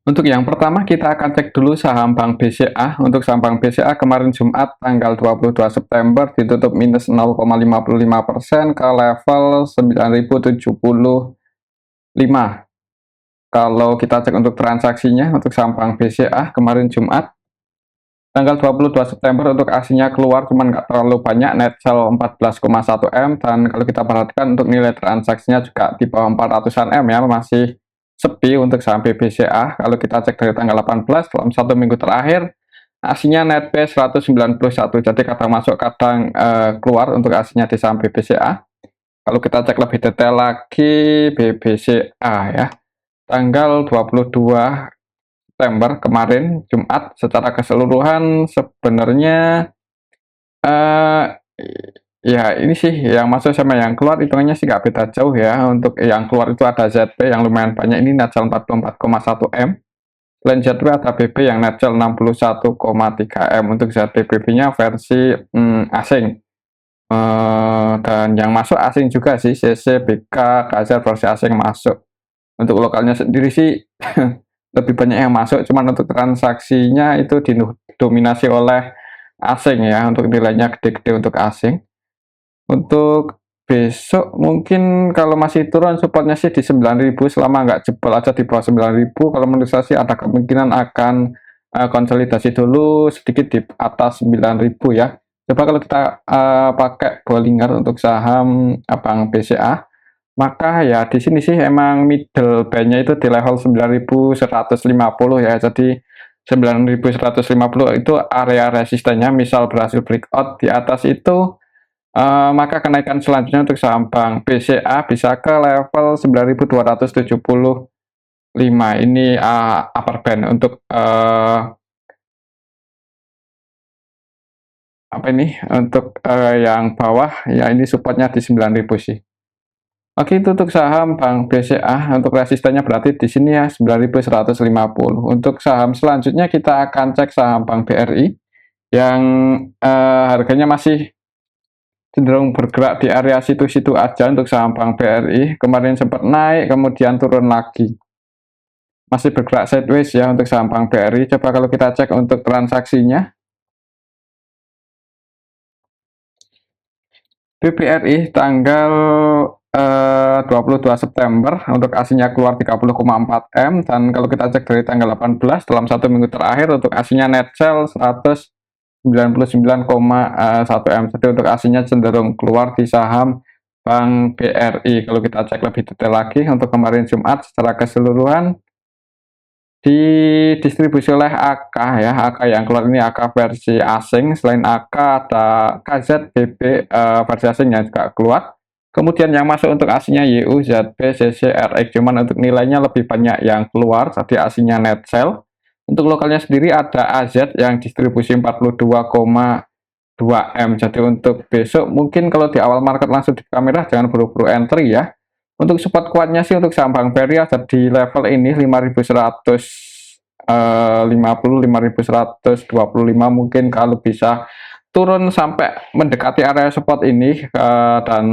Untuk yang pertama kita akan cek dulu saham Bank BCA. Untuk saham Bank BCA kemarin Jumat tanggal 22 September ditutup minus 0,55% ke level 9.075. Kalau kita cek untuk transaksinya untuk saham Bank BCA kemarin Jumat tanggal 22 September untuk aksinya keluar cuman nggak terlalu banyak, net sell 14,1 M, dan kalau kita perhatikan untuk nilai transaksinya juga di bawah 400-an M ya, masih sepi untuk saham BBCA. Kalau kita cek dari tanggal 18 dalam satu minggu terakhir aksinya net P 191, jadi kadang masuk kadang keluar untuk aksinya di saham BBCA. Kalau kita cek lebih detail lagi BBCA ya, tanggal 22 September kemarin Jumat secara keseluruhan sebenarnya eh ya ini sih yang masuk sama yang keluar hitungannya sih nggak beda jauh ya. Untuk yang keluar itu ada ZP yang lumayan banyak, ini net sell 44,1 M. Selain ZP ada BB yang net sell 61,3 M. Untuk ZP BB-nya versi asing. Dan yang masuk asing juga sih, CC, BK, KZ versi asing masuk. Untuk lokalnya sendiri sih lebih banyak yang masuk, cuman untuk transaksinya itu didominasi oleh asing ya, untuk nilainya gede-gede untuk asing. Untuk besok mungkin kalau masih turun supportnya sih di 9.000, selama nggak jebol aja di bawah 9.000. Kalau menurut saya sih ada kemungkinan akan konsolidasi dulu sedikit di atas 9.000 ya. Coba kalau kita pakai Bollinger untuk saham Bank BCA, maka ya di sini sih emang middle band-nya itu di level 9.150 ya. Jadi 9.150 itu area resistennya, misal berhasil breakout di atas itu maka kenaikan selanjutnya untuk saham Bank BCA bisa ke level 9.275. Ini upper band untuk apa ini? Untuk yang bawah ya, ini supportnya di 9.000 sih. Oke, itu untuk saham Bank BCA. Untuk resistennya berarti di sini ya 9.150. Untuk saham selanjutnya kita akan cek saham Bank BRI yang harganya masih cenderung bergerak di area situ-situ aja. Untuk saham Bank BRI kemarin sempat naik kemudian turun lagi, masih bergerak sideways ya untuk saham Bank BRI. Coba kalau kita cek untuk transaksinya, BBRI tanggal 22 September untuk aksinya keluar 30,4 M, dan kalau kita cek dari tanggal 18 dalam satu minggu terakhir untuk aksinya net sell 199,1 M. Jadi untuk aksinya cenderung keluar di saham Bank BRI. Kalau kita cek lebih detail lagi untuk kemarin Jumat secara keseluruhan didistribusi oleh AK ya. AK yang keluar ini AK versi asing. Selain AK ada KZ, BB versi asing yang juga keluar. Kemudian yang masuk untuk aksinya YU, ZB, CC, RX, cuman untuk nilainya lebih banyak yang keluar, jadi aksinya net sell. Untuk lokalnya sendiri ada AZ yang distribusi 42,2 M. Jadi untuk besok mungkin kalau di awal market langsung di kamera jangan buru-buru entry ya. Untuk support kuatnya sih untuk saham Bank BRI ada di level ini 5.150, 5.125. Mungkin kalau bisa turun sampai mendekati area support ini dan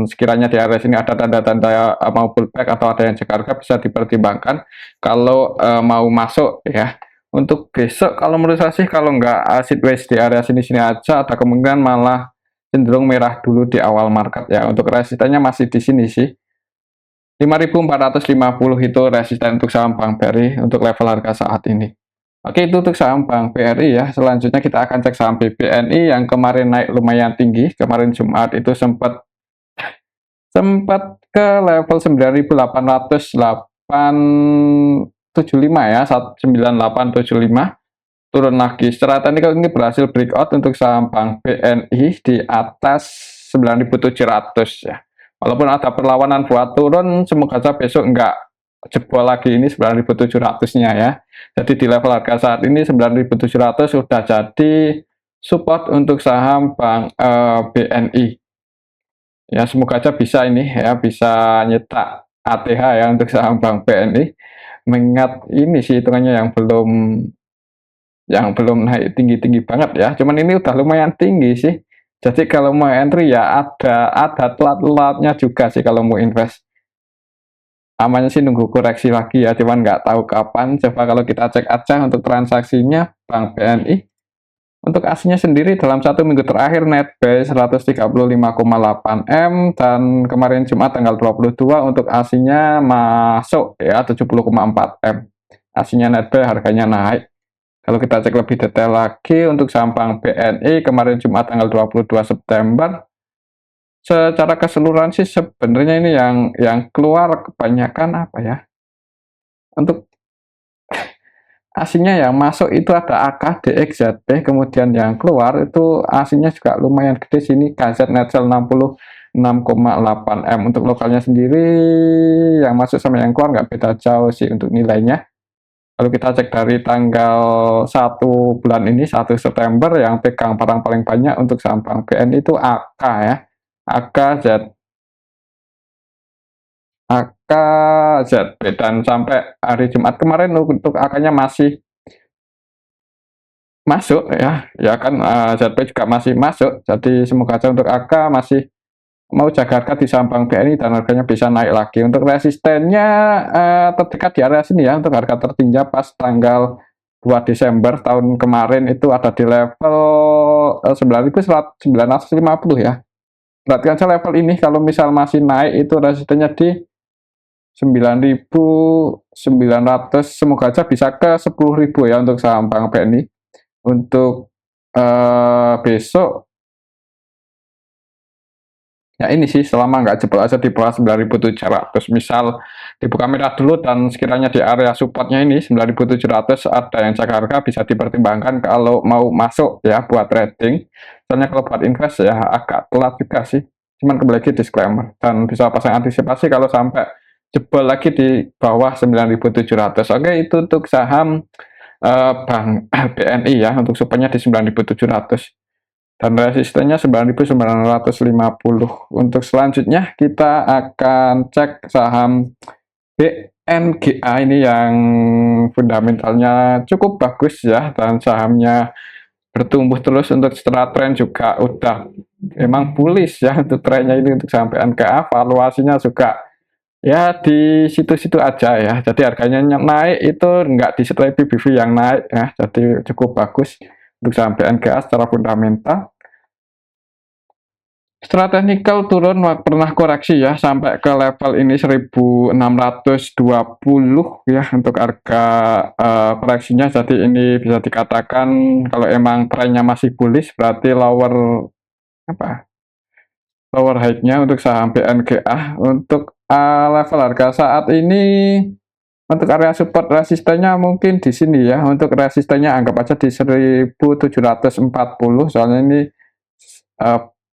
sekiranya di area sini ada tanda-tanda mau pullback atau ada yang jaga harga, bisa dipertimbangkan kalau mau masuk ya. Untuk besok kalau menurut saya sih kalau nggak sideways di area sini-sini aja, ada kemungkinan malah cenderung merah dulu di awal market ya. Untuk resistennya masih di sini sih 5.450 itu resisten untuk saham Bank BRI untuk level harga saat ini. Oke, itu untuk saham Bank BRI ya. Selanjutnya kita akan cek saham BBNI yang kemarin naik lumayan tinggi. Kemarin Jumat itu sempat ke level 9.875 ya, 9875, turun lagi. Secara teknikal ini berhasil breakout untuk saham Bank BNI di atas 9.700 ya. Walaupun ada perlawanan buat turun, semoga saja besok enggak jebol lagi ini 9.700-nya ya. Jadi di level harga saat ini 9.700 sudah jadi support untuk saham Bank BNI. Ya, semoga aja bisa ini ya, bisa nyetak ATH ya untuk saham Bank BNI. Mengingat ini sih hitungannya yang belum naik tinggi-tinggi banget ya. Cuman ini udah lumayan tinggi sih. Jadi kalau mau entry ya ada telat-telatnya juga sih kalau mau invest. Namanya sih nunggu koreksi lagi ya, cuman nggak tahu kapan. Coba kalau kita cek aja untuk transaksinya Bank BNI. Untuk aslinya sendiri dalam 1 minggu terakhir netbuy 135,8 M, dan kemarin Jumat tanggal 22 untuk aslinya masuk ya 70,4 M. Aslinya netbuy harganya naik. Kalau kita cek lebih detail lagi untuk saham Bank BNI kemarin Jumat tanggal 22 September, secara keseluruhan sih sebenarnya ini yang keluar kebanyakan apa ya? Untuk aslinya yang masuk itu ada AK, DX, ZB, kemudian yang keluar itu aslinya juga lumayan gede sini, KZ Netsel 66,8 M. Untuk lokalnya sendiri yang masuk sama yang keluar nggak beda jauh sih untuk nilainya. Kalau kita cek dari tanggal 1 bulan ini, 1 September, yang pegang barang paling banyak untuk saham Bank BNI itu AK ya. AK, AK, ZB, dan sampai hari Jumat kemarin untuk AK-nya masih masuk ya, ya kan, ZB juga masih masuk. Jadi semoga aja untuk AK masih mau jaga harga di saham Bank BNI dan harganya bisa naik lagi. Untuk resistennya terdekat di area sini ya, untuk harga tertinggi pas tanggal 2 Desember tahun kemarin itu ada di level 9.950 ya. Perhatikan saja level ini kalau misal masih naik itu resistennya di 9.900, semoga aja bisa ke 10.000 ya untuk saham Bank BNI. Untuk besok ya ini sih, selama nggak jebol aja di bawah 9.700, misal dibuka merah dulu dan sekiranya di area supportnya ini 9.700 ada yang jaga harga, bisa dipertimbangkan kalau mau masuk ya buat trading. Soalnya kalau buat invest ya agak telat juga sih, cuman kembali lagi disclaimer, dan bisa pasang antisipasi kalau sampai jebol lagi di bawah 9.700. Oke, itu untuk saham Bank BNI ya, untuk supportnya di 9.700 dan resistennya 9.950. Untuk selanjutnya kita akan cek saham BNGA, ini yang fundamentalnya cukup bagus ya, dan sahamnya bertumbuh terus. Untuk setelah tren juga udah emang bullish ya untuk trennya ini. Untuk saham BNGA valuasinya juga ya di situ-situ aja ya, jadi harganya naik itu nggak disertai PBV yang naik ya, jadi cukup bagus untuk saham BNGA secara fundamental. Setelah technical turun, pernah koreksi ya sampai ke level ini 1620 ya untuk harga koreksinya. Jadi ini bisa dikatakan kalau emang trennya masih bullish, berarti lower high-nya untuk saham BNGA. Untuk level harga saat ini, untuk area support resistennya mungkin di sini ya. Untuk resistennya anggap aja di 1740, soalnya ini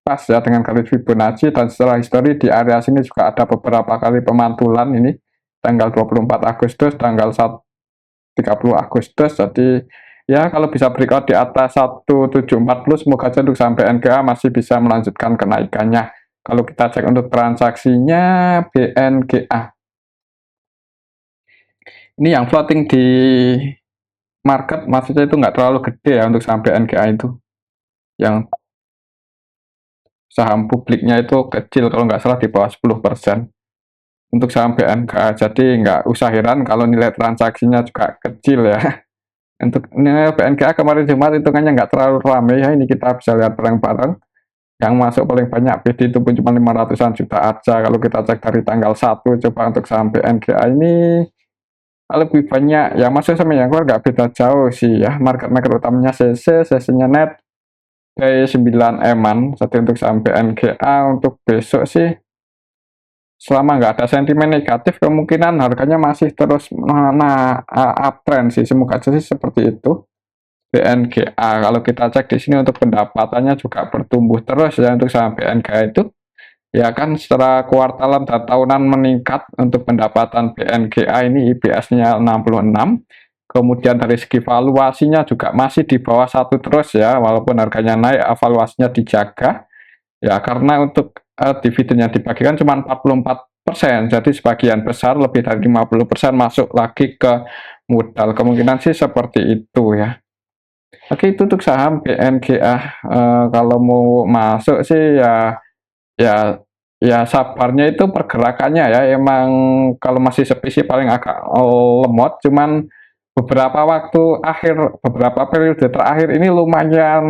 pas ya dengan garis Fibonacci, dan setelah histori di area sini juga ada beberapa kali pemantulan ini, tanggal 24 Agustus, tanggal 30 Agustus. Jadi ya kalau bisa breakout di atas 1740, semoga aja untuk sampai NGA masih bisa melanjutkan kenaikannya. Kalau kita cek untuk transaksinya BNGA, ini yang floating di market, maksudnya itu nggak terlalu gede ya untuk saham BNGA itu. Yang saham publiknya itu kecil, kalau nggak salah di bawah 10% untuk saham BNGA. Jadi nggak usah heran kalau nilai transaksinya juga kecil ya. Untuk nilai BNGA kemarin Jumat hitungannya nggak terlalu ramai ya, ini kita bisa lihat bareng-bareng. Yang masuk paling banyak PD itu pun cuma 500-an juta aja. Kalau kita cek dari tanggal 1, coba untuk saham BNGA ini lebih banyak yang masuk sama yang keluar nggak beda jauh sih ya. Market maker utamanya CC, CC-nya net dari 9 M-an. Jadi untuk saham BNGA untuk besok sih, selama nggak ada sentimen negatif, kemungkinan harganya masih terus uptrend sih. Semoga aja sih seperti itu. BNGA kalau kita cek di sini untuk pendapatannya juga bertumbuh terus ya untuk saham BNGA itu. Ya kan secara kuartalan dan tahunan meningkat untuk pendapatan BNGA ini, IPS-nya 66. Kemudian dari segi valuasinya juga masih di bawah 1 terus ya, walaupun harganya naik, valuasinya dijaga. Ya karena untuk dividen yang dibagikan cuma 44%, jadi sebagian besar lebih dari 50% masuk lagi ke modal. Kemungkinan sih seperti itu ya. Oke, itu untuk saham BNGA. Kalau mau masuk sih ya ya sabarnya itu pergerakannya ya, emang kalau masih sepi sih paling agak lemot, cuman beberapa periode terakhir ini lumayan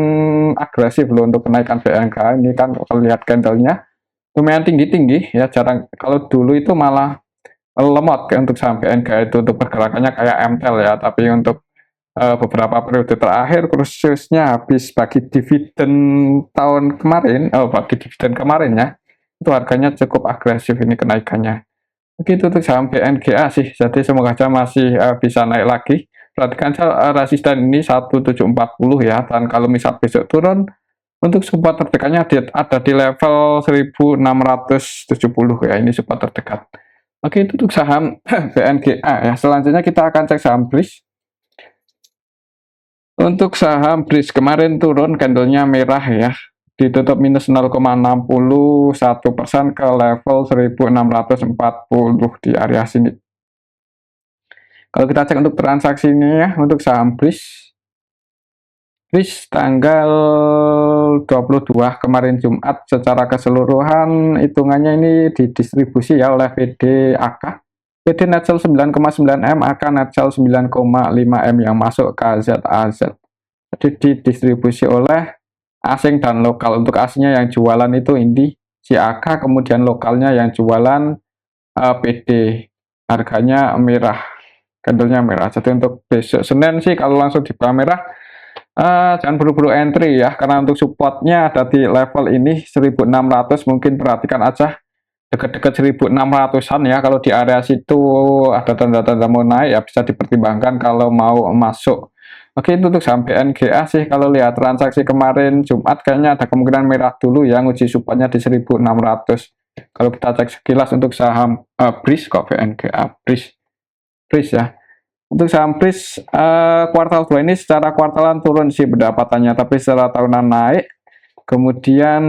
agresif loh untuk kenaikan BNK. Ini kan kalau lihat candlenya lumayan tinggi-tinggi ya, jarang, kalau dulu itu malah lemot kayak untuk saham BNK itu untuk pergerakannya kayak MTEL ya, tapi untuk beberapa periode terakhir khususnya habis bagi dividen tahun kemarin, bagi dividen kemarin ya, itu harganya cukup agresif ini kenaikannya. Begitu untuk saham BNGA sih, jadi semoga aja masih bisa naik lagi. Perhatikan resisten ini 1740 ya, dan kalau misal besok turun untuk support terdekatnya ada di level 1670 ya, ini support terdekat. Oke, itu untuk saham BNGA ya. Selanjutnya kita akan cek saham BRIS. Untuk saham BRIS kemarin turun, candlenya merah ya, ditutup minus 0,61% ke level 1640 di area sini. Kalau kita cek untuk transaksinya ya, untuk saham BRIS tanggal 22 kemarin Jumat secara keseluruhan hitungannya ini didistribusi ya oleh PDAK. PD net sell 9,9 M, AK net sell 9,5 M yang masuk ke ZAZ. Jadi didistribusi oleh asing dan lokal. Untuk asingnya yang jualan itu Indi, si AK, kemudian lokalnya yang jualan PD. Harganya merah, candlenya merah. Jadi untuk besok Senin sih kalau langsung di bawah merah, jangan buru-buru entry ya, karena untuk supportnya ada di level ini 1600, mungkin perhatikan aja dekat-dekat 1600-an ya. Kalau di area situ ada tanda-tanda mau naik ya, bisa dipertimbangkan kalau mau masuk. Oke, itu untuk saham BNGA sih, kalau lihat transaksi kemarin Jumat kayaknya ada kemungkinan merah dulu ya, nguji supportnya di 1600. Kalau kita cek sekilas untuk saham BRIS kok, BNGA BRIS ya. Untuk saham BRIS kuartal 2 ini secara kuartalan turun sih pendapatannya, tapi secara tahunan naik. Kemudian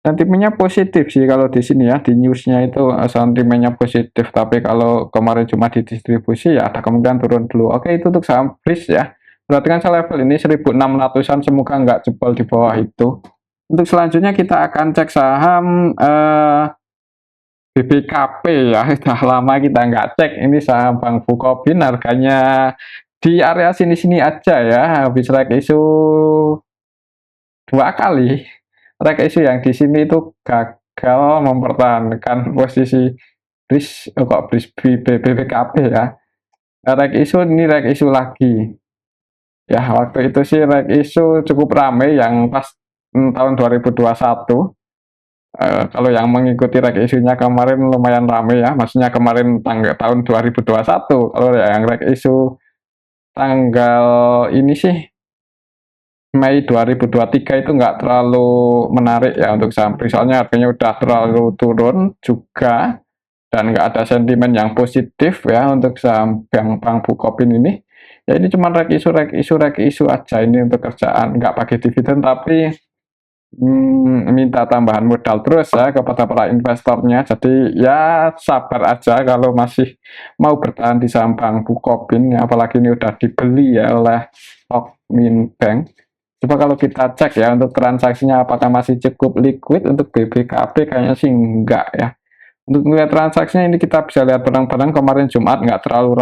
sentimennya positif sih kalau di sini ya, di newsnya itu sentimennya positif, tapi kalau kemarin cuma didistribusi ya ada kemungkinan turun dulu. Oke, itu untuk saham BRIS ya. Perhatikan level ini 1600-an, semoga nggak jebol di bawah itu. Untuk selanjutnya kita akan cek saham BBKP ya, sudah lama kita nggak cek. Ini saham Bank Bukopin, harganya di area sini-sini aja ya, habis rek isu 2 kali. Rek isu yang di sini itu gagal mempertahankan posisi BRIS, kok BRIS BBKP ya. Rek isu ini rek isu lagi. Ya, waktu itu sih rek isu cukup ramai yang pas tahun 2021. Kalau yang mengikuti rek isunya kemarin lumayan ramai ya, maksudnya kemarin tahun 2021. Kalau yang rek isu tanggal ini sih Mei 2023 itu nggak terlalu menarik ya untuk saham BRIS, soalnya harganya udah terlalu turun juga dan nggak ada sentimen yang positif ya untuk saham Bank Bukopin ini. Ya ini cuma rek isu aja ini untuk kerjaan, nggak pakai dividen tapi minta tambahan modal terus ya kepada para investornya. Jadi ya sabar aja kalau masih mau bertahan di saham Bank Bukopin ya, apalagi ini udah dibeli ya oleh Okmin Bank. Coba kalau kita cek ya untuk transaksinya apakah masih cukup liquid. Untuk BBKP kayaknya sih enggak ya. Untuk melihat transaksinya ini kita bisa lihat barang-barang kemarin Jumat nggak terlalu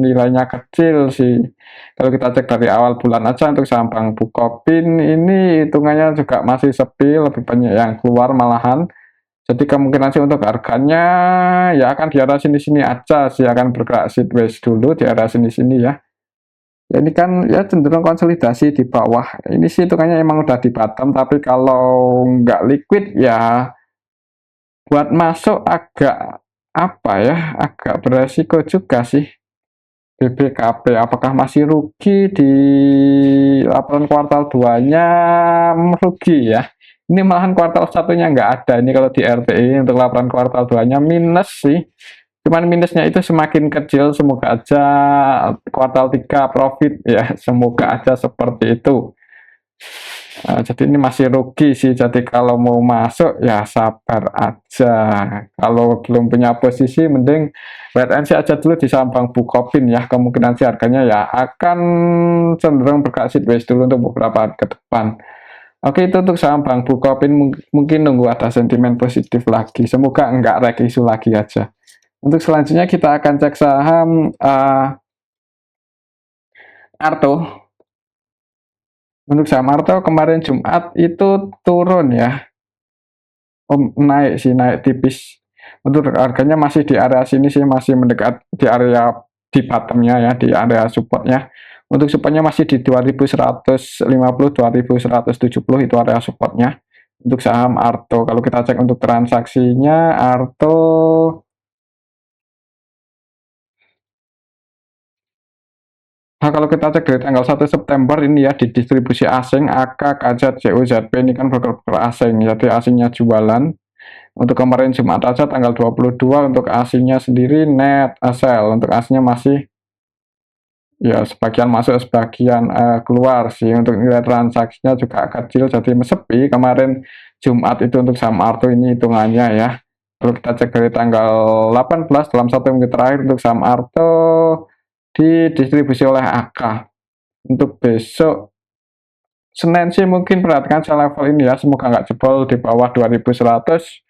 nilainya kecil sih. Kalau kita cek dari awal bulan aja untuk saham Bank Bukopin ini hitungannya juga masih sepi, lebih banyak yang keluar malahan. Jadi kemungkinan sih untuk harganya ya akan di area sini-sini aja sih, akan bergerak sideways dulu di area sini-sini ya. Ya, ini kan ya cenderung konsolidasi di bawah. Ini sih hitungannya emang udah di bottom, tapi kalau nggak liquid ya buat masuk agak apa ya, agak beresiko juga sih. BBKP apakah masih rugi di laporan kuartal 2-nya? Rugi ya. Ini malahan kuartal satunya nggak ada. Ini kalau di RTI untuk laporan kuartal 2-nya minus sih. Cuman minusnya itu semakin kecil, semoga aja kuartal 3 profit ya, semoga aja seperti itu. Jadi ini masih rugi sih, jadi kalau mau masuk ya sabar aja. Kalau belum punya posisi mending wait and see aja dulu di saham Bank Bukopin ya, kemungkinan sih harganya ya akan cenderung bergerak sideways dulu untuk beberapa hari ke depan. Oke, itu untuk saham Bank Bukopin, mungkin nunggu ada sentimen positif lagi, semoga enggak reg isu lagi aja. Untuk selanjutnya kita akan cek saham Arto. Untuk saham Arto kemarin Jumat itu turun ya, naik sih, naik tipis. Untuk harganya masih di area sini sih, masih mendekat di area di bottomnya ya, di area supportnya. Untuk supportnya masih di 2150, 2170 itu area supportnya untuk saham Arto. Kalau kita cek untuk transaksinya Arto, nah kalau kita cek dari tanggal 1 September ini ya, di distribusi asing AK, KZ, CUZP ini kan broker asing, jadi asingnya jualan. Untuk kemarin Jumat aja tanggal 22 untuk asingnya sendiri net sell, untuk asingnya masih ya sebagian masuk sebagian keluar sih. Untuk nilai transaksinya juga kecil, jadi sepi kemarin Jumat itu untuk saham Arto ini hitungannya ya. Kalau kita cek dari tanggal 18 dalam satu minggu terakhir untuk saham Arto didistribusi oleh AK. Untuk besok Senin sih mungkin perhatikan level ini ya, semoga nggak jebol di bawah 2100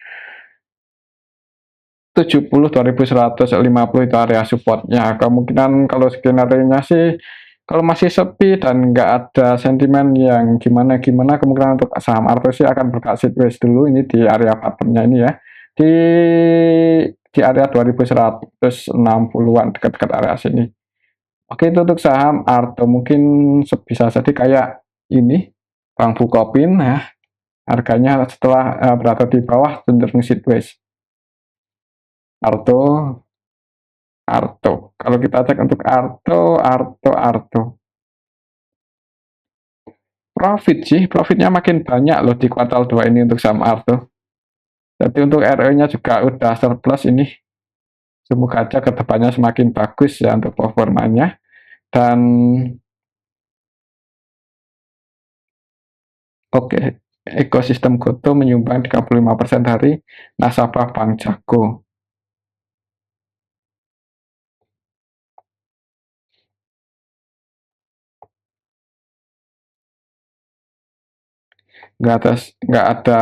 70, 2150 itu area supportnya. Kemungkinan kalau skenario-nya sih kalau masih sepi dan nggak ada sentimen yang gimana-gimana, kemungkinan untuk saham Arto sih akan bergerak sideways dulu ini di area bottomnya ini ya, di area 2160-an, dekat-dekat area sini. Oke, itu untuk saham Arto, mungkin bisa jadi kayak ini Bank Bukopin ya, harganya setelah berada di bawah cenderung sideways. Arto, kalau kita cek untuk Arto, profit sih, profitnya makin banyak loh di kuartal 2 ini untuk saham Arto. Jadi untuk ROE-nya juga udah surplus ini. Semoga aja kedepannya semakin bagus ya untuk performanya. Dan oke, ekosistem Goto menyumbang 35% dari nasabah Bank Jago. Nggak ada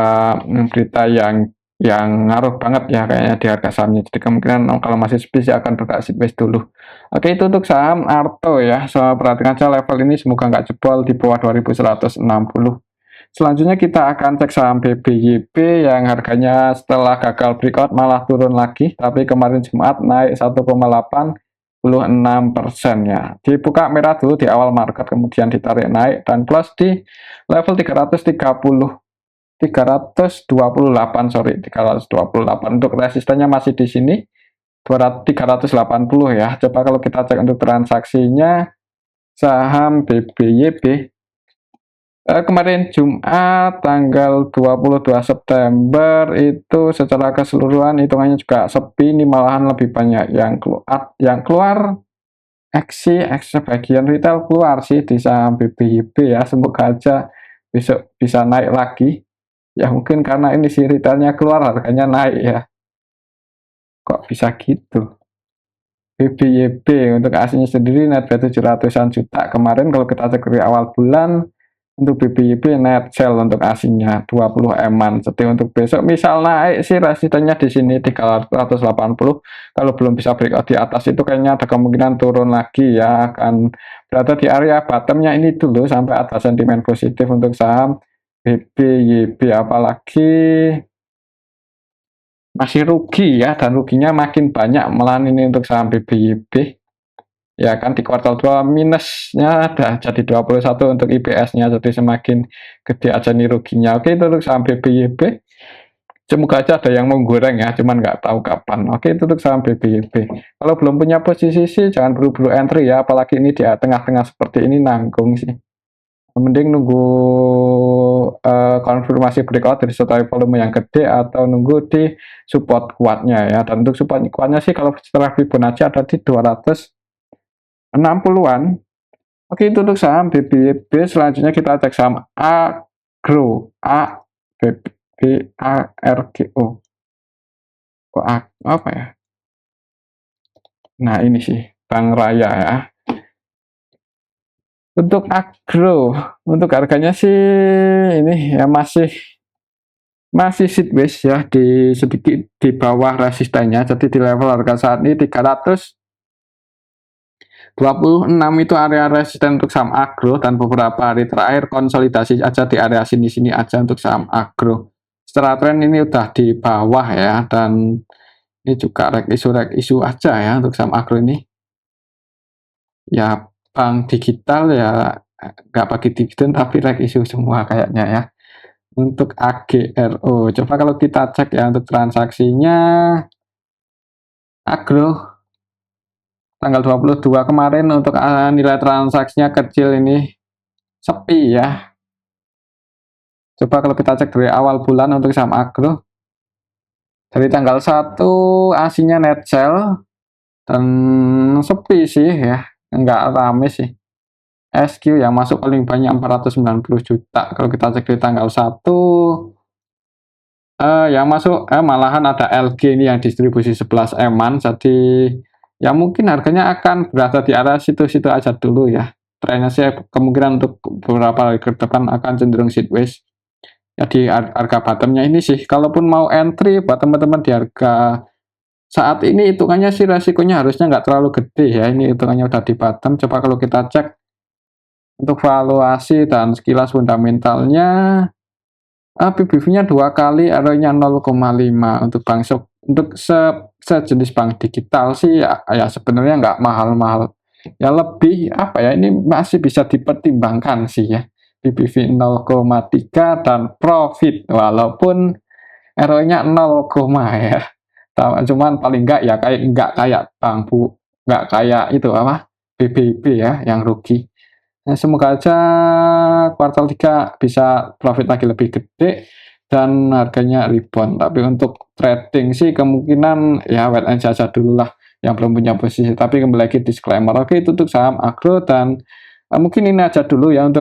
berita yang ngaruh banget ya kayaknya di harga sahamnya. Jadi kemungkinan kalau masih sepi sih akan bergerak sideways dulu. Oke, itu untuk saham Arto ya. So, perhatikan aja level ini, semoga nggak jebol di bawah 2160. Selanjutnya kita akan cek saham BBYP yang harganya setelah gagal breakout malah turun lagi, tapi kemarin Jumat naik 1,86% ya. Dibuka merah dulu di awal market, kemudian ditarik naik dan close di level 328, sorry, 328. Untuk resistennya masih di sini 380 ya. Coba kalau kita cek untuk transaksinya saham BBYP kemarin Jumat tanggal 22 September itu secara keseluruhan hitungannya juga sepi, ini malahan lebih banyak yang keluar sebagian retail keluar sih di saham BBYP ya. Semoga aja besok bisa naik lagi ya, mungkin karena ini si retailnya keluar harganya naik ya, kok bisa gitu. BBYP untuk aslinya sendiri net 700-an juta kemarin. Kalau kita cek dari awal bulan untuk BBYP net sell untuk asingnya 20 M-an. Jadi untuk besok misal naik sih resistennya di sini 380. Kalau belum bisa breakout di atas itu kayaknya ada kemungkinan turun lagi ya, akan berada di area bottomnya ini dulu sampai ada sentimen positif untuk saham BBYP. Apalagi masih rugi ya, dan ruginya makin banyak malahan ini untuk saham BBYP ya kan. Di kuartal 2 minusnya ada jadi 21 untuk IPS-nya, jadi semakin gede aja nih ruginya. Oke, itu untuk saham BBYP, semoga aja ada yang mau goreng ya, cuman nggak tahu kapan. Oke, itu untuk saham BBYP. Kalau belum punya posisi sih jangan buru-buru entry ya, apalagi ini di tengah-tengah seperti ini nanggung sih. Mending nunggu konfirmasi breakout dari setelah volume yang gede atau nunggu di support kuatnya ya. Dan untuk support kuatnya sih kalau setelah Fibonacci ada di 260-an. Oke, itu untuk saham BBYP. Selanjutnya kita cek saham Agro, A-B-B-A-R-G-O. Kok apa ya? Nah, ini sih Bank Raya ya. Untuk agro, untuk harganya sih ini ya masih sideways ya, di sedikit di bawah resistennya. Jadi di level harga saat ini 326 itu area resisten untuk saham agro, dan beberapa hari terakhir konsolidasi aja di area sini-sini aja untuk saham agro. Secara tren ini udah di bawah ya, dan ini juga rek isu aja ya untuk saham agro ini. Ya bank digital ya nggak pakai dividen tapi rek isu semua kayaknya ya. Untuk AGRO, coba kalau kita cek ya untuk transaksinya, agro tanggal 22 kemarin untuk nilai transaksinya kecil, ini sepi ya. Coba kalau kita cek dari awal bulan untuk saham agro, dari tanggal 1 asinya net sell dan sepi sih ya, nggak rame sih. SQ yang masuk paling banyak 490 juta. Kalau kita cek di tanggal 1, yang masuk malahan ada LG ini yang distribusi 11 eman. Jadi ya mungkin harganya akan berada di area situ-situ aja dulu ya. Trennya sih kemungkinan untuk beberapa hari ke depan akan cenderung sideways. Jadi harga bottomnya ini sih, kalaupun mau entry buat teman-teman di harga saat ini, hitungannya sih resikonya harusnya nggak terlalu gede ya. Ini hitungannya udah di bottom. Coba kalau kita cek untuk valuasi dan sekilas fundamentalnya, PBV-nya 2 kali, ROE-nya 0,5 untuk bank untuk sejenis bank digital sih ya sebenarnya nggak mahal-mahal. Ya lebih apa ya, ini masih bisa dipertimbangkan sih ya. PBV 0,3 dan profit walaupun ROE-nya 0, ya. Cuman paling nggak kayak bank nggak kayak itu apa BBB ya yang rugi. Nah, semoga aja kuartal 3 bisa profit lagi lebih gede dan harganya rebound. Tapi untuk trading sih kemungkinan ya wait and see aja dulu lah yang belum punya posisi. Tapi kembali lagi disclaimer, oke itu untuk saham agro, dan mungkin ini aja dulu ya untuk